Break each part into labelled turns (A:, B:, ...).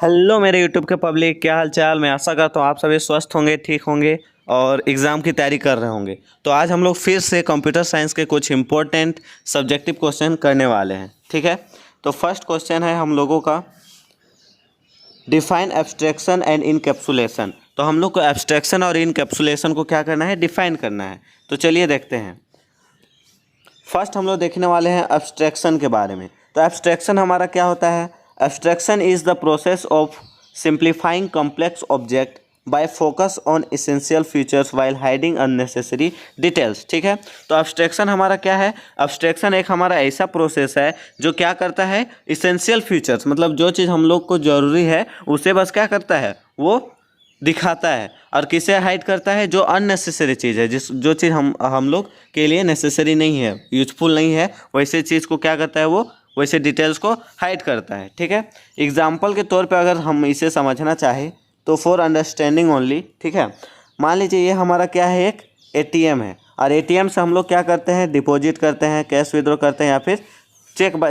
A: Hello मेरे YouTube के public, क्या हाल चाल। मैं आशा करता हूँ आप सभी स्वस्थ होंगे, ठीक होंगे और एग्ज़ाम की तैयारी कर रहे होंगे। तो आज हम लोग फिर से कंप्यूटर साइंस के कुछ इंपॉर्टेंट सब्जेक्टिव क्वेश्चन करने वाले हैं, ठीक है। तो फर्स्ट क्वेश्चन है हम लोगों का, डिफाइन एब्स्ट्रैक्शन एंड इनकैप्सुलेशन। तो हम लोग को एब्स्ट्रैक्शन और इनकैप्सुलेशन को क्या करना है, डिफाइन करना है। तो चलिए देखते हैं। फर्स्ट हम लोग देखने वाले हैं एब्स्ट्रैक्शन के बारे में। तो एब्स्ट्रैक्शन हमारा क्या होता है? Abstraction is the process of simplifying complex object by focus on essential features while hiding unnecessary details, ठीक है। तो एब्स्ट्रैक्शन हमारा क्या है? एब्स्ट्रैक्शन एक हमारा ऐसा प्रोसेस है जो क्या करता है, एसेंशियल फीचर्स मतलब जो चीज़ हम लोग को ज़रूरी है उसे बस क्या करता है, वो दिखाता है। और किसे हाइड करता है? जो अननेसेसरी चीज़ है, जो चीज़ हम लोग के लिए नेसेसरी नहीं है, यूजफुल नहीं है, वैसे चीज़ को क्या करता है, वो वैसे डिटेल्स को हाइड करता है, ठीक है। एग्जाम्पल के तौर पे अगर हम इसे समझना चाहें तो फॉर अंडरस्टैंडिंग ओनली, ठीक है। मान लीजिए ये हमारा क्या है, एक एटीएम है, और एटीएम से हम लोग क्या करते हैं, डिपॉजिट करते हैं, कैश विड्रॉ करते हैं, या फिर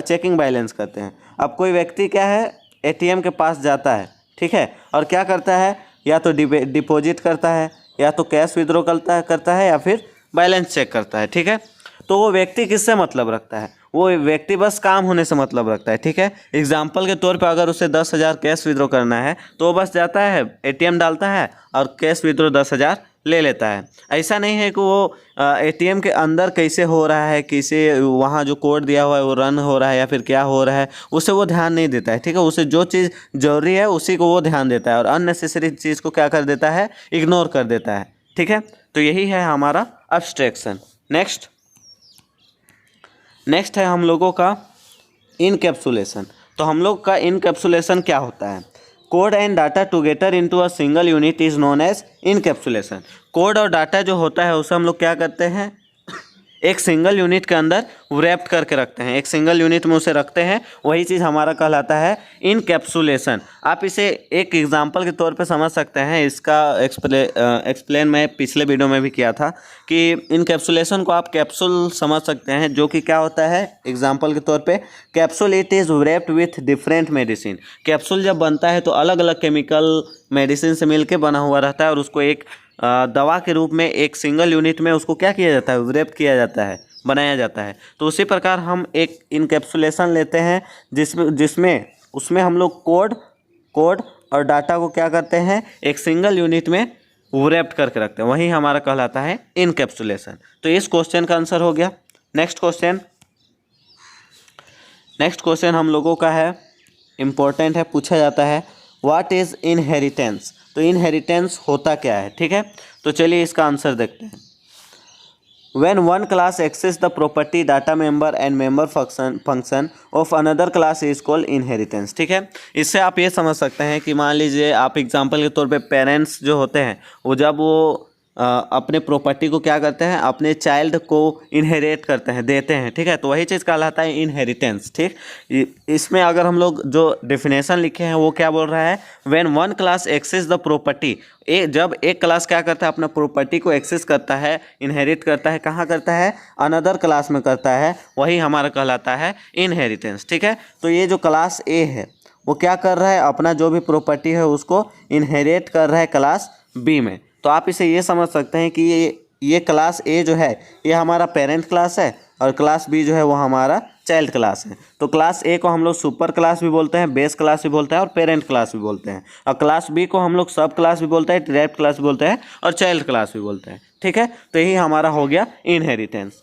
A: चेकिंग बैलेंस करते हैं। अब कोई व्यक्ति क्या है, एटीएम के पास जाता है, ठीक है, और क्या करता है, या तो डिपॉजिट करता है, या तो कैश विड्रॉ करता है, या फिर बैलेंस चेक करता है, ठीक है। तो वो व्यक्ति किससे मतलब रखता है? वो व्यक्ति बस काम होने से मतलब रखता है, ठीक है। एग्जाम्पल के तौर पे अगर उसे 10,000 कैश विड्रॉ करना है तो वो बस जाता है, एटीएम डालता है और कैश विड्रॉ 10,000 ले लेता है। ऐसा नहीं है कि वो एटीएम के अंदर कैसे हो रहा है, कैसे वहाँ जो कोड दिया हुआ है वो रन हो रहा है या फिर क्या हो रहा है, उसे वो ध्यान नहीं देता है, ठीक है। उसे जो चीज़ जरूरी है उसी को वो ध्यान देता है, और अननेसेसरी चीज़ को क्या कर देता है, इग्नोर कर देता है, ठीक है। तो यही है हमारा एब्स्ट्रैक्शन। नेक्स्ट है हम लोगों का इनकैप्सुलेशन। तो हम लोग का इनकैप्सुलेशन क्या होता है? Code and data together into a single unit is known as encapsulation. Code और डाटा जो होता है उसे हम लोग क्या करते हैं, एक सिंगल यूनिट के अंदर रैप्ट करके रखते हैं, एक सिंगल यूनिट में उसे रखते हैं, वही चीज़ हमारा कहलाता है इनकैप्सुलेशन। आप इसे एक एग्जांपल के तौर पे समझ सकते हैं। इसका एक्सप्लेन मैं पिछले वीडियो में भी किया था कि इनकैप्सुलेशन को आप कैप्सूल समझ सकते हैं, जो कि क्या होता है एग्जांपल के तौर पे, capsule it is wrapped with different medicine. Capsule जब बनता है तो अलग अलग केमिकल मेडिसिन से मिलके बना हुआ रहता है, और उसको एक दवा के रूप में एक सिंगल यूनिट में उसको क्या किया जाता है, रैप किया जाता है, बनाया जाता है। तो उसी प्रकार हम एक इनकैप्सुलेशन लेते हैं जिसमें उसमें हम लोग कोड और डाटा को क्या करते हैं, एक सिंगल यूनिट में रैप्ट करके रखते हैं, वही हमारा कहलाता है इनकैप्सुलेशन। तो इस क्वेश्चन का आंसर हो गया। नेक्स्ट क्वेश्चन हम लोगों का है, इम्पोर्टेंट है, पूछा जाता है, व्हाट इज़ इनहेरिटेंस। तो इनहेरिटेंस होता क्या है, ठीक है। तो चलिए इसका आंसर देखते हैं। When one class access the property data member and member function of another class is called inheritance, ठीक है। इससे आप ये समझ सकते हैं कि मान लीजिए आप एग्जांपल के तौर पे पेरेंट्स जो होते हैं वो जब वो अपने प्रॉपर्टी को क्या करते हैं, अपने चाइल्ड को इनहेरिट करते हैं, देते हैं, ठीक है। तो वही चीज़ कहलाता है इनहेरिटेंस, ठीक। इसमें अगर हम लोग जो डेफिनेशन लिखे हैं वो क्या बोल रहा है, when one class access the property, जब एक क्लास क्या करता है, अपना प्रॉपर्टी को एक्सेस करता है, इनहेरिट करता है, कहाँ करता है, अनदर क्लास में करता है, वही हमारा कहलाता है इनहेरिटेंस, ठीक है। तो ये जो क्लास ए है वो क्या कर रहा है, अपना जो भी प्रॉपर्टी है उसको इनहेरिट कर रहा है क्लास बी में। तो आप इसे ये समझ सकते हैं कि ये क्लास ए जो है ये हमारा पेरेंट क्लास है, और क्लास बी जो है वो हमारा चाइल्ड क्लास है। तो क्लास ए को हम लोग सुपर क्लास भी बोलते हैं, बेस क्लास भी बोलते हैं, और पेरेंट क्लास भी बोलते हैं। और क्लास बी को हम लोग सब क्लास भी बोलते हैं, डिराइव्ड क्लास भी बोलते हैं, और चाइल्ड क्लास भी बोलते हैं, ठीक है। तो यही हमारा हो गया इनहेरिटेंस।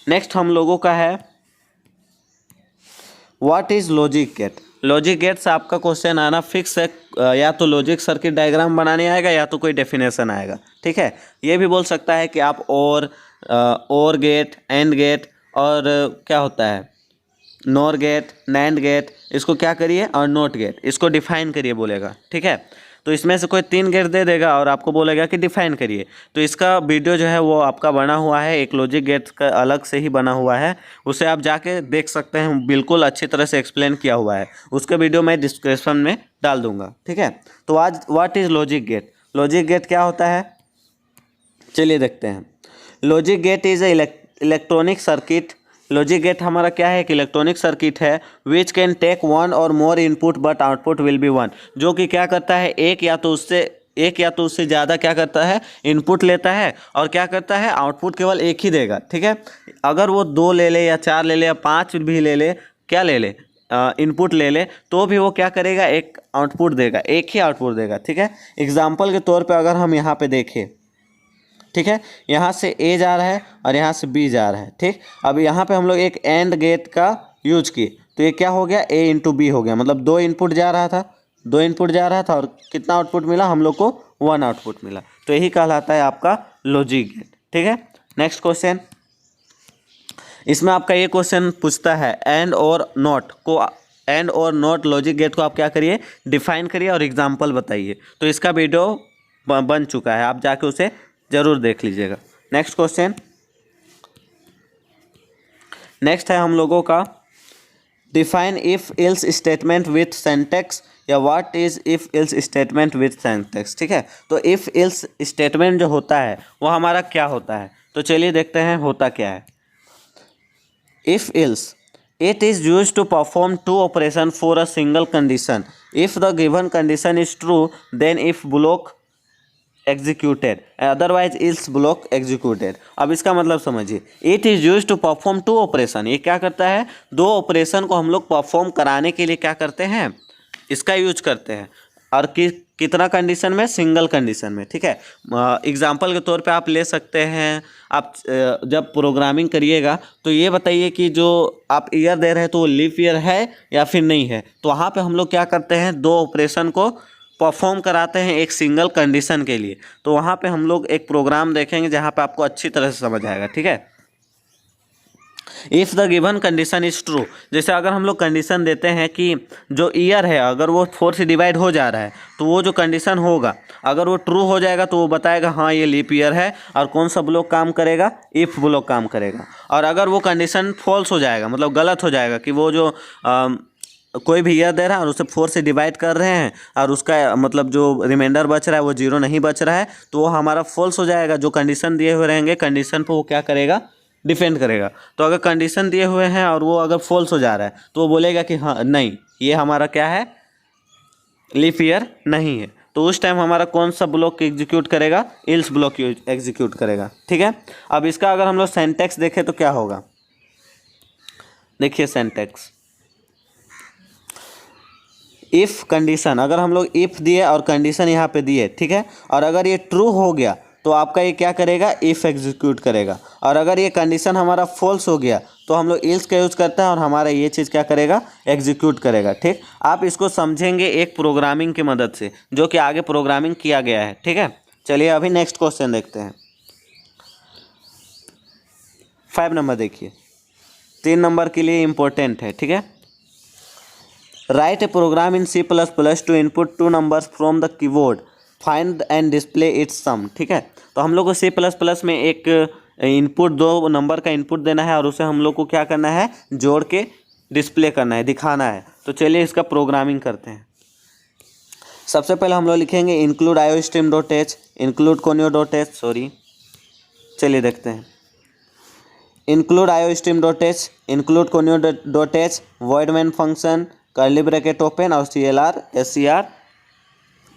A: नेक्स्ट हम लोगों का है, what is logic gate. Logic gate से आपका क्वेश्चन आना फिक्स है, या तो लॉजिक सर्किट डायग्राम बनाने आएगा या तो कोई डेफिनेशन आएगा, ठीक है। ये भी बोल सकता है कि आप और गेट, एंड गेट, और क्या होता है, नॉर गेट, नैंड गेट, इसको क्या करिए, और नोट गेट, इसको डिफाइन करिए बोलेगा, ठीक है। तो इसमें से कोई 3 गेट दे देगा और आपको बोलेगा कि डिफाइन करिए। तो इसका वीडियो जो है वो आपका बना हुआ है, एक लॉजिक गेट का अलग से ही बना हुआ है, उसे आप जाके देख सकते हैं, बिल्कुल अच्छी तरह से एक्सप्लेन किया हुआ है। उसका वीडियो मैं डिस्क्रिप्शन में डाल दूंगा, ठीक है। तो आज what is logic gate, logic gate क्या होता है, चलिए देखते हैं। Logic gate is a electronic circuit logic gate हमारा क्या है? एक इलेक्ट्रॉनिक सर्किट है विच कैन टेक वन और more input but output will be one, जो कि क्या करता है, एक या तो उससे ज़्यादा क्या करता है, इनपुट लेता है, और क्या करता है, आउटपुट केवल एक ही देगा। ठीक है, अगर वो 2 ले ले या 4 ले ले या 5 भी ले ले, क्या ले ले, इनपुट ले ले, तो भी वो क्या करेगा, एक आउटपुट देगा, एक ही आउटपुट देगा। ठीक है, एग्जाम्पल के तौर पे अगर हम यहाँ पे देखें, ठीक है, यहाँ से ए जा रहा है और यहाँ से बी जा रहा है। ठीक, अब यहाँ पे हम लोग एक एंड गेट का यूज किए, तो ये क्या हो गया, ए इंटू बी हो गया, मतलब 2 इनपुट जा रहा था और कितना आउटपुट मिला हम लोग को, 1 आउटपुट मिला। तो यही कहलाता है आपका लॉजिक गेट। ठीक है, नेक्स्ट क्वेश्चन, इसमें आपका ये क्वेश्चन पूछता है एंड और नॉट लॉजिक गेट को आप क्या करिए, डिफाइन करिए और एग्जाम्पल बताइए। तो इसका वीडियो बन चुका है, आप जाके उसे जरूर देख लीजिएगा। नेक्स्ट क्वेश्चन, नेक्स्ट है हम लोगों का define if else statement with syntax, या what is if else statement with syntax. ठीक है, तो इफ एल्स स्टेटमेंट जो होता है वो हमारा क्या होता है, तो चलिए देखते हैं होता क्या है। If else, it is used to perform 2 operations for a single condition. If the given condition is true, then if block executed, otherwise else block executed। अब इसका मतलब समझिए, it is used to perform 2 operation, ये क्या करता है, 2 operation को हम लोग परफॉर्म कराने के लिए क्या करते हैं, इसका यूज करते हैं, और कितना कंडीशन में, सिंगल कंडीशन में। ठीक है, एग्जाम्पल के तौर पे आप ले सकते हैं, आप जब प्रोग्रामिंग करिएगा तो ये बताइए कि जो आप ईयर दे रहे हैं तो वो लीप ईयर है या फिर नहीं है। तो वहाँ पे हम लोग क्या करते हैं, 2 ऑपरेशन को परफॉर्म कराते हैं एक सिंगल कंडीशन के लिए। तो वहाँ पे हम लोग एक प्रोग्राम देखेंगे जहाँ पे आपको अच्छी तरह से समझ आएगा। ठीक है, if the given condition is true, जैसे अगर हम लोग कंडीशन देते हैं कि जो ईयर है अगर वो 4 से डिवाइड हो जा रहा है, तो वो जो कंडीशन होगा अगर वो ट्रू हो जाएगा तो वो बताएगा हाँ ये लीप ईयर है, और कौन सा ब्लॉक काम करेगा, इफ़ ब्लॉक काम करेगा। और अगर वो कंडीशन फॉल्स हो जाएगा, मतलब गलत हो जाएगा कि वो जो कोई भी ईयर दे रहा है और उसे 4 से डिवाइड कर रहे हैं और उसका मतलब जो रिमाइंडर बच रहा है वो 0 नहीं बच रहा है, तो वो हमारा फॉल्स हो जाएगा। जो कंडीशन दिए हुए रहेंगे कंडीशन पर वो क्या करेगा, डिफेंड करेगा। तो अगर कंडीशन दिए हुए हैं और वो अगर फॉल्स हो जा रहा है तो वो बोलेगा कि हाँ नहीं ये हमारा क्या है, लीप ईयर नहीं है। तो उस टाइम हमारा कौन सा ब्लॉक एग्जीक्यूट करेगा, एल्स ब्लॉक एग्जीक्यूट करेगा। ठीक है, अब इसका अगर हम लोग सिंटैक्स देखें तो क्या होगा, देखिए सिंटैक्स, इफ़ कंडीशन, अगर हम लोग इफ़ दिए और कंडीशन यहाँ पे दिए, ठीक है, और अगर ये ट्रू हो गया तो आपका ये क्या करेगा, इफ़ एग्जीक्यूट करेगा। और अगर ये कंडीशन हमारा फॉल्स हो गया तो हम लोग एल्स का यूज़ करते हैं और हमारा ये चीज़ क्या करेगा, एग्जीक्यूट करेगा। ठीक, आप इसको समझेंगे एक प्रोग्रामिंग की मदद से, जो कि आगे प्रोग्रामिंग किया गया है। ठीक है, चलिए अभी नेक्स्ट क्वेश्चन देखते हैं। 5 नंबर देखिए, 3 नंबर के लिए इम्पोर्टेंट है। ठीक है, write a program in C++ to input 2 numbers from the keyboard, find and display its sum. ठीक है, तो हम लोग को C++ में एक इनपुट 2 नंबर का इनपुट देना है और उसे हम लोग को क्या करना है, जोड़ के डिस्प्ले करना है, दिखाना है। तो चलिए इसका प्रोग्रामिंग करते हैं। सबसे पहले हम लोग लिखेंगे include iostream.h, include conio.h, sorry, चलिए देखते हैं। Include iostream.h, include conio.h, void main function, curly bracket open और CLR SCR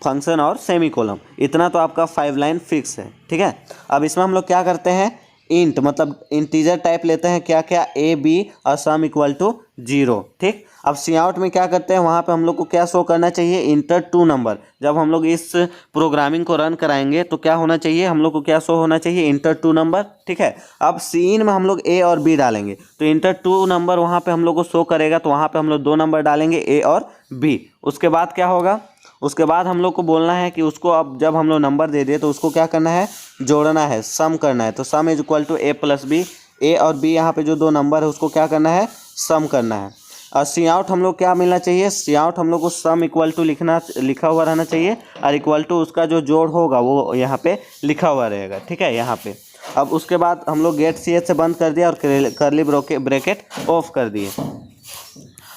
A: फंक्शन और सेमी कॉलम। इतना तो आपका 5 लाइन फिक्स है। ठीक है, अब इसमें हम लोग क्या करते हैं, इंट मतलब इंटीजर टाइप लेते हैं, क्या क्या, ए बी और सम इक्वल टू 0। ठीक, अब सी आउट में क्या करते हैं, वहाँ पे हम लोग को क्या शो करना चाहिए, इंटर 2 नंबर। जब हम लोग इस प्रोग्रामिंग को रन कराएंगे तो क्या होना चाहिए, हम लोग को क्या शो होना चाहिए, इंटर 2 नंबर। ठीक है, अब सीन में हम लोग ए और बी डालेंगे तो इंटर 2 नंबर वहाँ पे हम लोग को शो करेगा, तो वहाँ पे हम लोग 2 नंबर डालेंगे, ए और बी। उसके बाद क्या होगा, उसके बाद हम लोग को बोलना है कि उसको अब जब हम लोग नंबर दे दिए तो उसको क्या करना है, जोड़ना है, सम करना है। तो sum is equal to A plus B, A और बी यहाँ पे जो 2 नंबर है उसको क्या करना है, सम करना है। और सी आउट हम लोग क्या मिलना चाहिए, सी आउट हम लोग को सम इक्वल टू लिखा हुआ रहना चाहिए और इक्वल टू उसका जो जोड़ होगा वो यहाँ पे लिखा हुआ रहेगा। ठीक है, यहाँ पे अब उसके बाद हम लोग गेट ch से बंद कर दिया और कर्ली ब्रैकेट ऑफ कर दिए।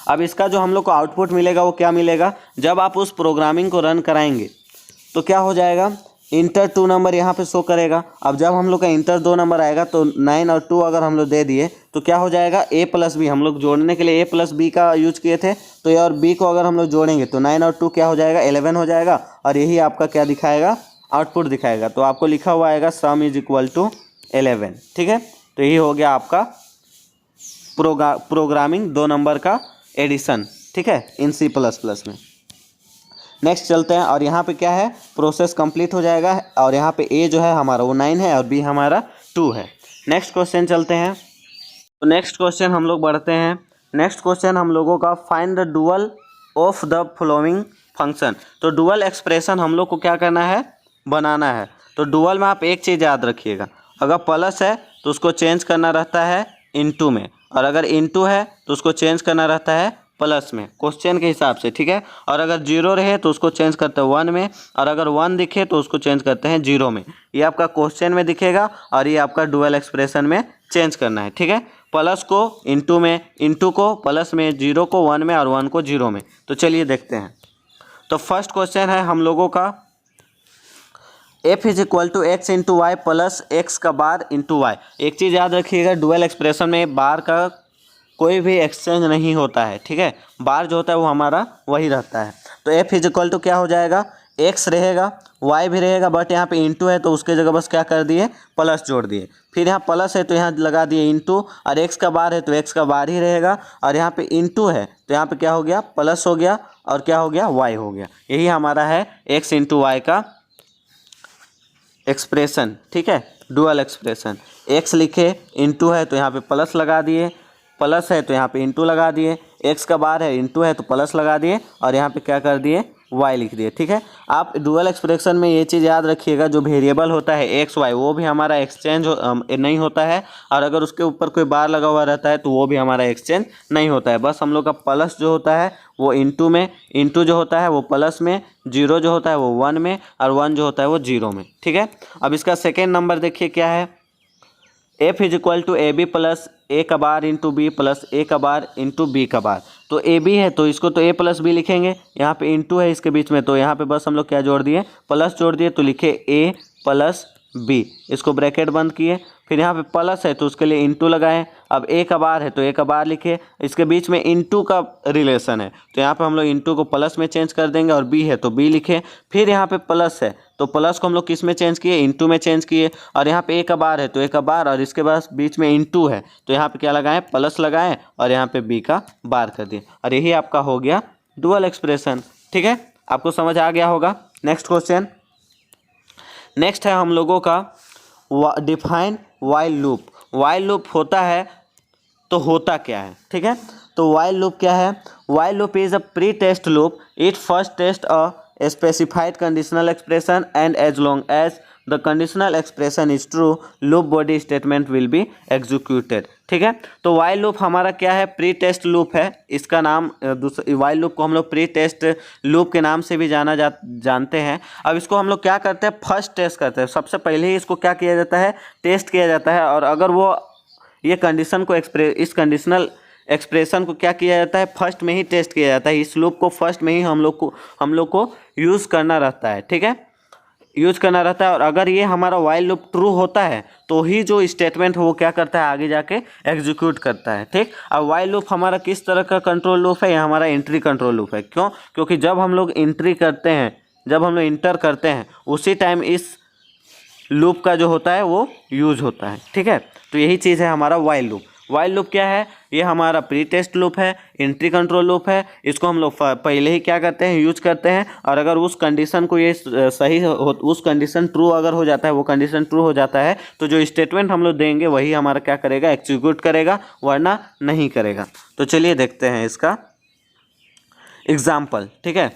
A: अब इसका जो हम लोग को आउटपुट मिलेगा वो क्या मिलेगा, जब आप उस प्रोग्रामिंग को रन कराएंगे तो क्या हो जाएगा, इंटर 2 नंबर यहाँ पे शो करेगा। अब जब हम लोग का इंटर 2 नंबर आएगा तो 9 और 2 अगर हम लोग दे दिए तो क्या हो जाएगा, ए प्लस बी। हम लोग जोड़ने के लिए ए प्लस बी का यूज किए थे, तो ए और बी को अगर हम लोग जोड़ेंगे तो 9 और 2 क्या हो जाएगा, 11 हो जाएगा। और यही आपका क्या दिखाएगा, आउटपुट दिखाएगा। तो आपको लिखा हुआ आएगा सम इज इक्वल टू 11। ठीक है, तो यही हो गया आपका प्रोग्रामिंग 2 नंबर का एडिशन। ठीक है, इन C++ में। नेक्स्ट चलते हैं, और यहाँ पे क्या है, प्रोसेस कंप्लीट हो जाएगा। और यहाँ पे ए जो है हमारा वो 9 है और बी हमारा 2 है। नेक्स्ट क्वेश्चन चलते हैं। तो नेक्स्ट क्वेश्चन हम लोग बढ़ते हैं। नेक्स्ट क्वेश्चन हम लोगों का find the dual of the following function. तो डुअल एक्सप्रेशन हम लोग को क्या करना है, बनाना है। तो डुअल में आप एक चीज़ याद रखिएगा, अगर प्लस है तो उसको चेंज करना रहता है इनटू में, और अगर इनटू है तो उसको चेंज करना रहता है प्लस में, क्वेश्चन के हिसाब से। ठीक है, और अगर जीरो रहे तो उसको चेंज करते हैं 1 में, और अगर 1 दिखे तो उसको चेंज करते हैं 0 में। ये आपका क्वेश्चन में दिखेगा और ये आपका डुअल एक्सप्रेशन में चेंज करना है। ठीक है, प्लस को इनटू में, इनटू को प्लस में, 0 को 1 में और 1 को 0 में। तो चलिए देखते हैं। तो फर्स्ट क्वेश्चन है हम लोगों का, f is equal to x into y plus x का बार इंटू वाई। एक चीज़ याद रखिएगा, डुअल एक्सप्रेशन में बार का कोई भी एक्सचेंज नहीं होता है। ठीक है, बार जो होता है वो हमारा वही रहता है। तो f इज इक्वल टू क्या हो जाएगा, x रहेगा, y भी रहेगा, बट यहाँ पे इंटू है तो उसके जगह बस क्या कर दिए, प्लस जोड़ दिए। फिर यहाँ प्लस है तो यहाँ लगा दिए इंटू, और x का बार है तो x का बार ही रहेगा, और यहाँ पे इंटू है तो यहाँ पे क्या हो गया, प्लस हो गया, और क्या हो गया, y हो गया। यही हमारा है x इंटू वाई का एक्सप्रेशन। ठीक है, डुअल एक्सप्रेशन। x लिखे, इंटू है तो यहाँ पे प्लस लगा दिए, प्लस है तो यहाँ पे इंटू लगा दिए, x का बार है, इंटू है तो प्लस लगा दिए, और यहाँ पे क्या कर दिए, y लिख दिए। ठीक है, आप डुअल एक्सप्रेशन में ये चीज़ याद रखिएगा, जो वेरिएबल होता है x y वो भी हमारा एक्सचेंज नहीं होता है, और अगर उसके ऊपर कोई बार लगा हुआ रहता है तो वो भी हमारा एक्सचेंज नहीं होता है। बस हम लोग का प्लस जो होता है वो इंटू में, इंटू जो होता है वो प्लस में, 0 जो होता है वो 1 में, और 1 जो होता है वो 0 में। ठीक है, अब इसका सेकेंड नंबर देखिए क्या है, f is equal to a b plus a का bar into b plus a का बार इंटू बी का बार। तो ए बी है तो इसको तो ए प्लस बी लिखेंगे, यहाँ पे इंटू है इसके बीच में, तो यहाँ पे बस हम लोग क्या जोड़ दिए, प्लस जोड़ दिए, तो लिखे ए प्लस बी, इसको ब्रैकेट बंद किए। फिर यहाँ पे प्लस है तो उसके लिए इंटू लगाएं। अब ए का बार है तो ए का बार लिखे, इसके बीच में इंटू का रिलेशन है तो यहाँ पे हम लोग इंटू को प्लस में चेंज कर देंगे, और बी है तो बी लिखे। फिर यहाँ पे प्लस है तो प्लस को हम लोग किस में चेंज किए, इंटू में चेंज किए, और यहाँ पे ए का बार है तो ए का बार, और इसके बाद बीच में इंटू है तो यहाँ पे क्या लगाएं, प्लस लगाएं, और यहाँ पे बी का बार कर दिए, और यही आपका हो गया डुअल एक्सप्रेशन। ठीक है, आपको समझ आ गया होगा। नेक्स्ट क्वेश्चन, नेक्स्ट है हम लोगों का define while loop. While loop होता है तो होता क्या है। ठीक है, तो वाइल लूप क्या है, while loop is a pre test loop, it first test a specified conditional expression and as long as the conditional expression is true loop body statement will be executed। ठीक है, तो while loop हमारा क्या है, pre test loop है। इसका नाम while loop को हम लोग प्री टेस्ट लूप के नाम से भी जानते हैं। अब इसको हम लोग क्या करते हैं, फर्स्ट टेस्ट करते हैं। सबसे पहले ही इसको क्या किया जाता है, टेस्ट किया जाता है, और अगर वो ये कंडीशन को इस कंडीशनल एक्सप्रेशन को क्या किया जाता है, फर्स्ट में ही टेस्ट किया जाता है। इस लूप को फर्स्ट में ही हम लोग को यूज़ करना रहता है। ठीक है, यूज़ करना रहता है, और अगर ये हमारा वाइल लूप ट्रू होता है तो ही जो स्टेटमेंट है वो क्या करता है, आगे जाके एग्जीक्यूट करता है। ठीक, अब वाइल लूप हमारा किस तरह का कंट्रोल लूप है, ये हमारा एंट्री कंट्रोल लूप है। क्यों, क्योंकि जब हम लोग एंट्री करते हैं, जब हम लोग इंटर करते हैं, उसी टाइम इस लूप का जो होता है वो यूज होता है। ठीक है, तो यही चीज़ है हमारा वाइल लूप। वाइल लूप क्या है, ये हमारा प्री टेस्ट लूप है, एंट्री कंट्रोल लूप है। इसको हम लोग पहले ही क्या करते हैं, यूज करते हैं, और अगर उस कंडीशन को ये सही उस कंडीशन ट्रू अगर हो जाता है, वो कंडीशन ट्रू हो जाता है, तो जो स्टेटमेंट हम लोग देंगे वही हमारा क्या करेगा, एग्जीक्यूट करेगा, वरना नहीं करेगा। तो चलिए देखते हैं इसका एग्जाम्पल। ठीक है,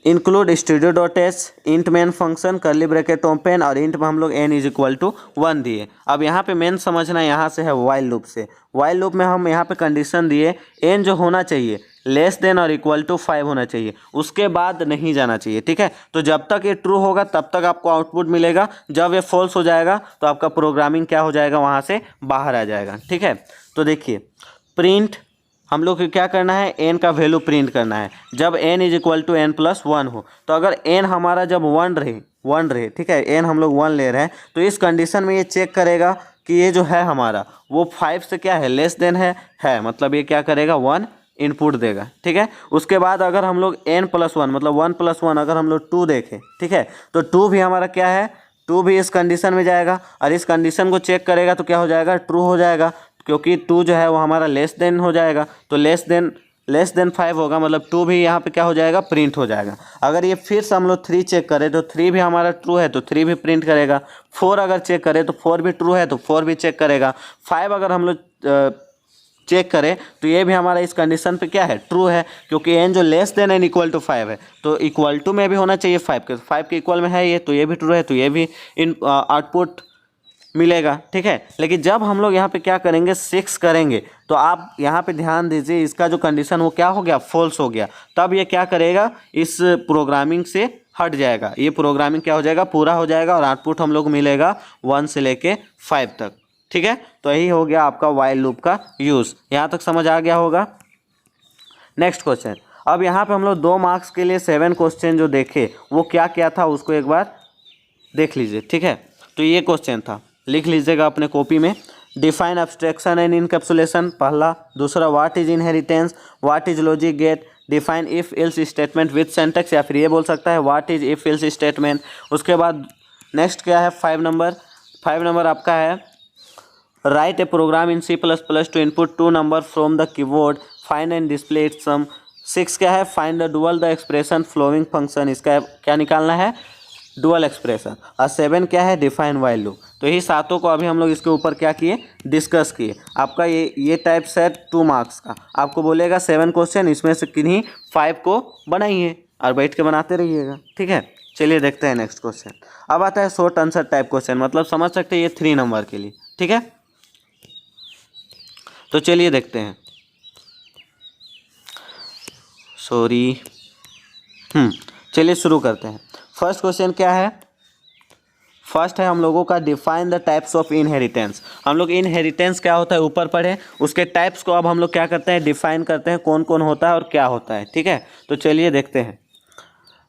A: include studio dot H, int main function, करली ब्रैकेट ओपन, और इंट में हम लोग n इज इक्वल टू 1 दिए। अब यहाँ पे मेन समझना यहाँ से है वाइल लूप से। वाइल लूप में हम यहाँ पे कंडीशन दिए, n जो होना चाहिए लेस देन और इक्वल टू 5 होना चाहिए, उसके बाद नहीं जाना चाहिए। ठीक है, तो जब तक ये ट्रू होगा तब तक आपको आउटपुट मिलेगा, जब ये फॉल्स हो जाएगा तो आपका प्रोग्रामिंग क्या हो जाएगा, वहाँ से बाहर आ जाएगा। ठीक है, तो देखिए प्रिंट हम लोग को क्या करना है, n का वैल्यू प्रिंट करना है जब n is equal to n+1 हो। तो अगर n हमारा जब 1 रहे, ठीक है, n हम लोग 1 ले रहे हैं, तो इस कंडीशन में ये चेक करेगा कि ये जो है हमारा वो 5 से क्या है, लेस देन है, मतलब ये क्या करेगा, 1 इनपुट देगा, ठीक है। उसके बाद अगर हम लोग n+1 मतलब 1+1 अगर हम लोग 2 देखें, ठीक है, तो 2 भी हमारा क्या है, 2 भी इस कंडीशन में जाएगा और इस कंडीशन को चेक करेगा तो क्या हो जाएगा, ट्रू हो जाएगा, क्योंकि 2 जो है वो हमारा लेस देन हो जाएगा, तो लेस देन 5 होगा, मतलब 2 भी यहाँ पे क्या हो जाएगा, प्रिंट हो जाएगा। अगर ये फिर से हम लोग 3 चेक करें तो 3 भी हमारा ट्रू है तो 3 भी प्रिंट करेगा। 4 अगर चेक करें तो 4 भी ट्रू है तो 4 भी चेक करेगा। 5 अगर हम लोग चेक करें तो ये भी हमारा इस कंडीशन पे क्या है, ट्रू है, क्योंकि n जो less than n equal to 5 है, तो इक्वल टू में भी होना चाहिए 5 के इक्वल में है ये, तो ये भी ट्रू है, तो ये भी इन आउटपुट मिलेगा, ठीक है। लेकिन जब हम लोग यहाँ पे क्या करेंगे, 6 करेंगे, तो आप यहाँ पे ध्यान दीजिए, इसका जो कंडीशन वो क्या हो गया, फॉल्स हो गया। तब ये क्या करेगा, इस प्रोग्रामिंग से हट जाएगा, ये प्रोग्रामिंग क्या हो जाएगा, पूरा हो जाएगा और आउटपुट हम लोग मिलेगा 1 से लेके 5 तक, ठीक है। तो यही हो गया आपका वाइल लूप का यूज़। यहाँ तक समझ आ गया होगा। नेक्स्ट क्वेश्चन, अब यहाँ पे हम लोग 2 मार्क्स के लिए 7 क्वेश्चन जो देखे वो क्या क्या था उसको एक बार देख लीजिए, ठीक है। तो ये क्वेश्चन था, लिख लीजिएगा अपने कॉपी में। डिफाइन एब्स्ट्रैक्शन एंड इनकैप्सुलेशन पहला। दूसरा, what is inheritance, what is logic gate, define if else statement with syntax, या फिर ये बोल सकता है what is if else statement. उसके बाद नेक्स्ट क्या है, 5 नंबर आपका है, write a program in C++ to input 2 number from the keyboard, find and display it sum. 6 क्या है, find the dual the expression flowing function, इसका क्या निकालना है, डुअल एक्सप्रेशन। और 7 क्या है, डिफाइन वाइल लूप। तो यही सातों को अभी हम लोग इसके ऊपर क्या किए, डिस्कस किए। आपका ये टाइप सेट 2 मार्क्स का, आपको बोलेगा 7 क्वेश्चन, इसमें से किन्हीं 5 को बनाइए और बैठ के बनाते रहिएगा, ठीक है। चलिए देखते हैं नेक्स्ट क्वेश्चन। अब आता है शॉर्ट आंसर टाइप क्वेश्चन, मतलब समझ सकते हैं ये 3 नंबर के लिए, ठीक है। तो चलिए देखते हैं, चलिए शुरू करते हैं। फर्स्ट क्वेश्चन क्या है, फर्स्ट है हम लोगों का define the types of inheritance. हम लोग इनहेरिटेंस क्या होता है ऊपर पढ़े, उसके टाइप्स को अब हम लोग क्या करते हैं, डिफाइन करते हैं, कौन कौन होता है और क्या होता है, ठीक है। तो चलिए देखते हैं।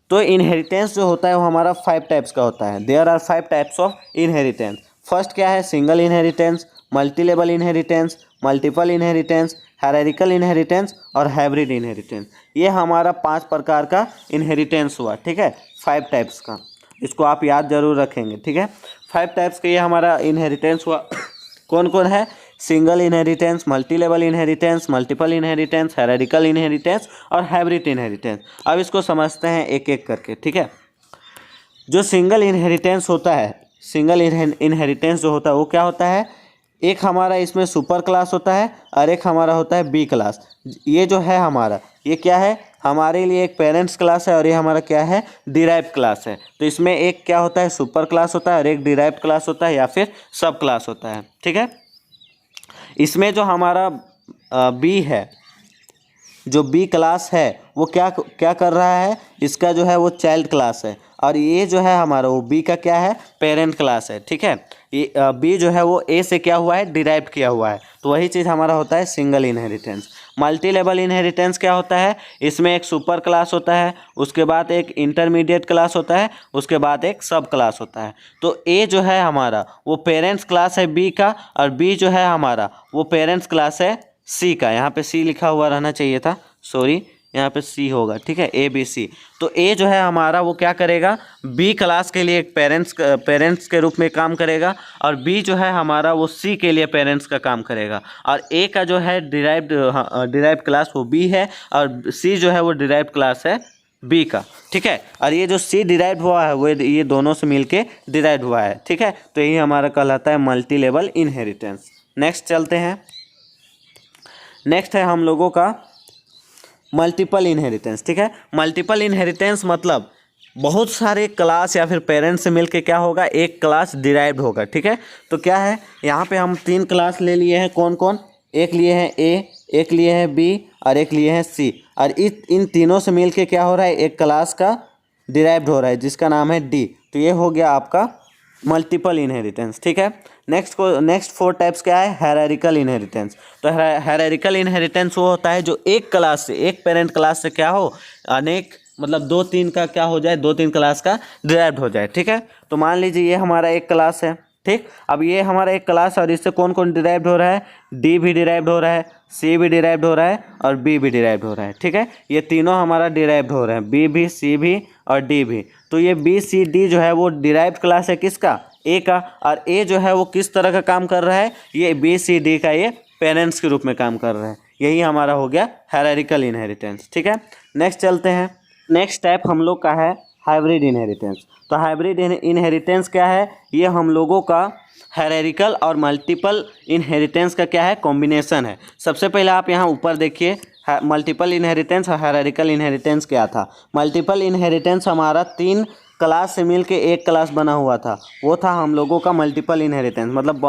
A: तो इनहेरिटेंस जो होता है वो हमारा 5 टाइप्स का होता है। There are 5 types of inheritance. First क्या है, single inheritance, multi level inheritance, multiple inheritance, hierarchical inheritance और हाइब्रिड इनहेरिटेंस। ये हमारा 5 प्रकार का इनहेरिटेंस हुआ, ठीक है, 5 टाइप्स का। इसको आप याद जरूर रखेंगे, ठीक है। 5 टाइप्स का ये हमारा इनहेरिटेंस हुआ। कौन कौन है, single inheritance, multi level inheritance, multiple inheritance, hierarchical inheritance और हाइब्रिड इनहेरिटेंस। अब इसको समझते हैं एक एक करके, ठीक है। जो सिंगल इनहेरिटेंस होता है, सिंगल इनहेरिटेंस जो होता है वो क्या होता है, एक हमारा इसमें सुपर क्लास होता है और एक हमारा होता है बी क्लास। ये जो है हमारा, ये क्या है, हमारे लिए एक पेरेंट्स क्लास है और ये हमारा क्या है, डिराइव्ड क्लास है। तो इसमें एक क्या होता है, सुपर क्लास होता है और एक डिराइव्ड क्लास होता है या फिर सब क्लास होता है, ठीक है। इसमें जो हमारा बी है, जो बी क्लास है वो क्या कर रहा है, इसका जो है वो चाइल्ड क्लास है और ये जो है हमारा वो बी का क्या है, पेरेंट क्लास है, ठीक है। ये बी जो है वो ए से क्या हुआ है, डिराइव किया हुआ है। तो वही चीज़ हमारा होता है single inheritance. Multi level inheritance क्या होता है, इसमें एक सुपर क्लास होता है, उसके बाद एक इंटरमीडिएट क्लास होता है, उसके बाद एक सब क्लास होता है। तो ए जो है हमारा वो पेरेंट्स क्लास है बी का और बी जो है हमारा वो पेरेंट्स क्लास है सी का। यहाँ पे सी लिखा हुआ रहना चाहिए था, सॉरी, यहाँ पे सी होगा, ठीक है, ए बी सी। तो ए जो है हमारा वो क्या करेगा, बी क्लास के लिए एक पेरेंट्स के रूप में काम करेगा और बी जो है हमारा वो सी के लिए पेरेंट्स का काम करेगा। और ए का जो है डिराइव्ड क्लास वो बी है और सी जो है वो डिराइव्ड क्लास है बी का, ठीक है। और ये जो सी डिराइव्ड हुआ है वो ये दोनों से मिलके डिराइव्ड हुआ है, ठीक है। तो यही हमारा कहलाता है मल्टी लेवल इनहेरिटेंस। नेक्स्ट चलते हैं। नेक्स्ट है हम लोगों का मल्टीपल इनहेरिटेंस, ठीक है। मल्टीपल इनहेरिटेंस मतलब बहुत सारे क्लास या फिर पेरेंट्स से मिलके क्या होगा, एक क्लास डिराइव्ड होगा, ठीक है। तो क्या है, यहाँ पे हम 3 क्लास ले लिए हैं, कौन कौन, एक लिए हैं ए, एक लिए हैं बी और एक लिए हैं सी। और इन तीनों से मिलके क्या हो रहा है, एक क्लास का डिराइव्ड हो रहा है जिसका नाम है डी। तो ये हो गया आपका मल्टीपल इनहेरिटेंस, ठीक है। नेक्स्ट 4 टाइप्स क्या है, हायरार्किकल इनहेरिटेंस। तो हायरार्किकल इनहेरिटेंस वो होता है जो एक क्लास से, एक पेरेंट क्लास से क्या हो, अनेक मतलब 2-3 का क्या हो जाए, 2-3 क्लास का डिराइव्ड हो जाए, ठीक है। तो मान लीजिए ये हमारा एक क्लास है, ठीक। अब ये हमारा एक क्लास है और इससे कौन कौन डिराइव्ड हो रहा है, डी भी डिराइव्ड हो रहा है, सी भी डिराइव्ड हो रहा है और बी भी डिराइव्ड हो रहा है, ठीक है। ये तीनों हमारा डिराइव्ड हो रहे हैं, बी भी, सी भी और डी भी। तो ये बी सी डी जो है वो डिराइव्ड क्लास है किसका, ए का। और ए जो है वो किस तरह का काम कर रहा है, ये बी सी डी का ये पेरेंट्स के रूप में काम कर रहा है। यही हमारा हो गया हायरार्किकल इनहेरिटेंस, ठीक है। नेक्स्ट चलते हैं। नेक्स्ट टाइप हम लोग का है हाइब्रिड इनहेरिटेंस। तो हाइब्रिड इनहेरिटेंस क्या है, ये हम लोगों का हायरार्किकल और मल्टीपल इनहेरिटेंस का क्या है, कॉम्बिनेशन है। सबसे पहले आप यहाँ ऊपर देखिए, मल्टीपल इनहेरिटेंस और हायरार्किकल इनहेरिटेंस क्या था। मल्टीपल इनहेरिटेंस हमारा 3 क्लास से मिल के एक क्लास बना हुआ था, वो था हम लोगों का मल्टीपल इनहेरिटेंस। मतलब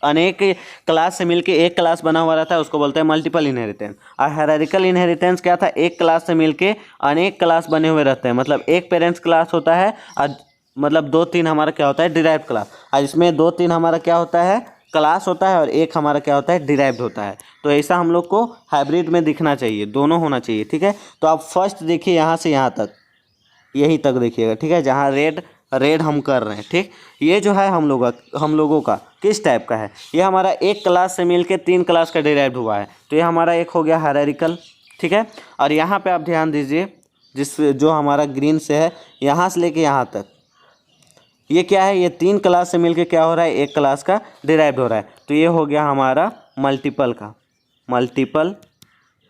A: अनेक क्लास से मिलके एक क्लास बना हुआ रहता है, उसको बोलते हैं मल्टीपल इनहेरिटेंस। और हायरार्किकल इनहेरिटेंस क्या था, एक क्लास से मिलके अनेक क्लास बने हुए रहते हैं। मतलब एक पेरेंट्स क्लास होता है और मतलब 2-3 हमारा क्या होता है, डिराइव्ड क्लास। और इसमें 2-3 हमारा क्या होता है, क्लास होता है और एक हमारा क्या होता है, डिराइव्ड होता है। तो ऐसा हम लोग को हाइब्रिड में दिखना चाहिए, दोनों होना चाहिए, ठीक है। तो आप फर्स्ट देखिए यहाँ से यहाँ तक, यहीं तक देखिएगा, ठीक है, जहाँ रेड हम कर रहे हैं, ठीक। ये जो है हम लोगों का किस टाइप का है, ये हमारा एक क्लास से मिलके 3 क्लास का डिराइव्ड हुआ है। तो ये हमारा एक हो गया हायरार्किकल, ठीक है। और यहाँ पे आप ध्यान दीजिए, जो हमारा ग्रीन से है, यहाँ से लेके यहाँ तक, ये क्या है, ये 3 क्लास से मिलके क्या हो रहा है, एक क्लास का डिराइव्ड हो रहा है। तो ये हो गया हमारा मल्टीपल का,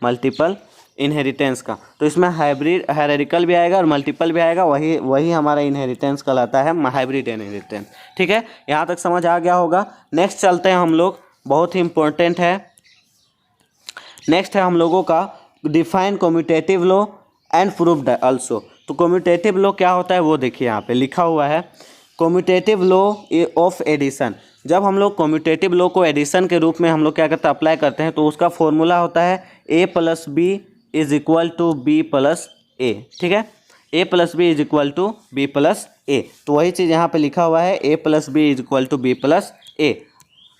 A: मल्टीपल इनहेरिटेंस का। तो इसमें हायरार्किकल भी आएगा और मल्टीपल भी आएगा, वही हमारा इनहेरिटेंस कहलाता है, हाइब्रिड इनहेरिटेंस, ठीक है। यहाँ तक समझ आ गया होगा। नेक्स्ट चलते हैं हम लोग, बहुत ही इंपॉर्टेंट है। नेक्स्ट है हम लोगों का define commutative law and proved also. तो कम्यूटेटिव लॉ क्या होता है वो देखिए, यहाँ पे लिखा हुआ है कम्यूटेटिव लॉ ऑफ एडिशन। जब हम लोग कम्यूटेटिव लॉ को एडिशन के रूप में हम लोग क्या करते हैं, अप्लाई करते हैं, तो उसका फॉर्मूला होता है a + b = b + a, ठीक है। a + b = b + a। तो वही चीज़ यहाँ पे लिखा हुआ है, a + b = b + a।